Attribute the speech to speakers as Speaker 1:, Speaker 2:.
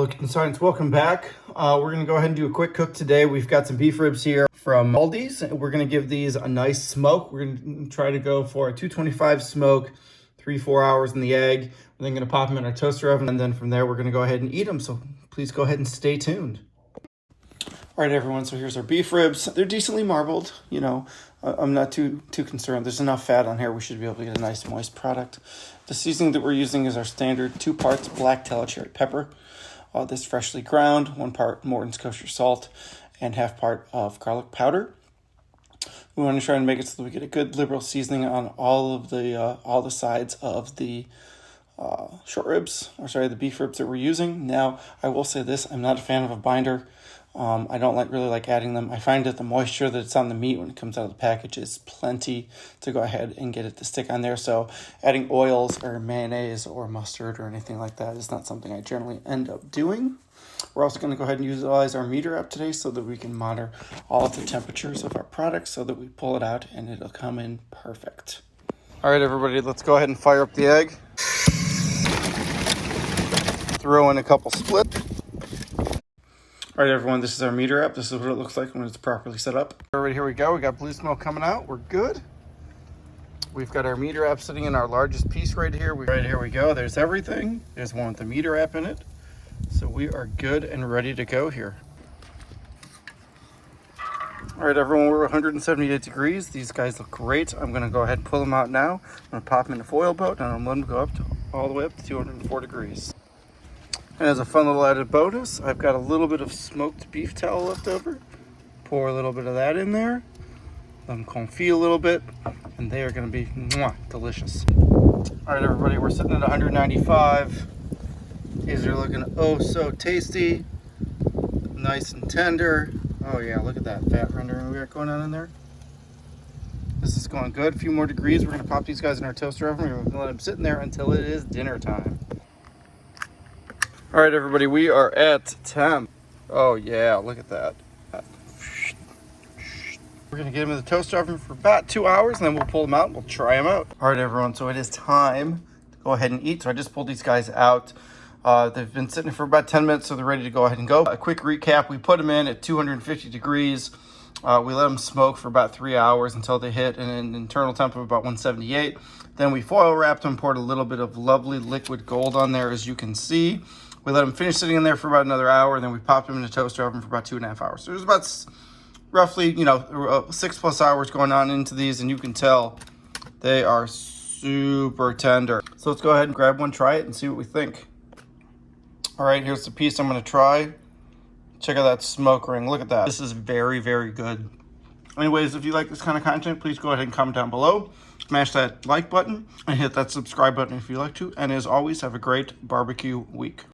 Speaker 1: Look in science, welcome back. We're gonna go ahead and do a quick cook today. We've got some beef ribs here from Aldi's. We're gonna give these a nice smoke. We're gonna try to go for a 225 smoke, 3-4 hours in the egg. We're then gonna pop them in our toaster oven, and then from there we're gonna go ahead and eat them. So please go ahead and stay tuned. All right, everyone, so here's our beef ribs. They're decently marbled, you know. I'm not too concerned. There's enough fat on here. We should be able to get a nice moist product. The seasoning that we're using is our standard 2 parts black Tallow cherry pepper. This freshly ground, 1 part Morton's kosher salt, and 1/2 part of garlic powder. We want to try and make it so that we get a good liberal seasoning on all the sides of the the beef ribs that we're using. Now, I will say this: I'm not a fan of a binder. I don't really like adding them. I find that the moisture that's on the meat when it comes out of the package is plenty to go ahead and get it to stick on there. So adding oils or mayonnaise or mustard or anything like that is not something I generally end up doing. We're also going to go ahead and utilize our meter app today so that we can monitor all of the temperatures of our products so that we pull it out and it'll come in perfect. All right, everybody, let's go ahead and fire up the egg. Throw in a couple split. All right, everyone, this is our meter app. This is what it looks like when it's properly set up. All right, here we go. We got blue smoke coming out. We're good. We've got our meter app sitting in our largest piece right here. Right here we go. There's everything. There's one with the meter app in it. So we are good and ready to go here. All right, everyone, we're 178 degrees. These guys look great. I'm going to go ahead and pull them out now. I'm going to pop them in a foil boat, and I'm letting them go all the way up to 204 degrees. And as a fun little added bonus, I've got a little bit of smoked beef tallow left over. Pour a little bit of that in there. Let them confit a little bit, and they are going to be delicious. All right, everybody, we're sitting at 195. These are looking oh so tasty, nice and tender. Oh yeah, look at that fat rendering we got going on in there. This is going good. A few more degrees. We're going to pop these guys in our toaster oven. We're going to let them sit in there until it is dinner time. All right, everybody, we are at temp. Oh yeah, look at that. We're gonna get them in the toaster oven for about 2 hours, and then we'll pull them out and we'll try them out. All right, everyone, so it is time to go ahead and eat. So I just pulled these guys out. They've been sitting for about 10 minutes, so they're ready to go ahead and go. A quick recap: we put them in at 250 degrees. We let them smoke for about 3 hours until they hit an internal temp of about 178. Then we foil wrapped them, poured a little bit of lovely liquid gold on there, as you can see. We let them finish sitting in there for about another hour, and then we popped them in the toaster oven for about 2.5 hours. So there's about roughly, 6+ hours going on into these, and you can tell they are super tender. So let's go ahead and grab one, try it, and see what we think. All right, here's the piece I'm going to try. Check out that smoke ring. Look at that. This is very, very good. Anyways, if you like this kind of content, please go ahead and comment down below. Smash that like button and hit that subscribe button if you like to. And as always, have a great barbecue week.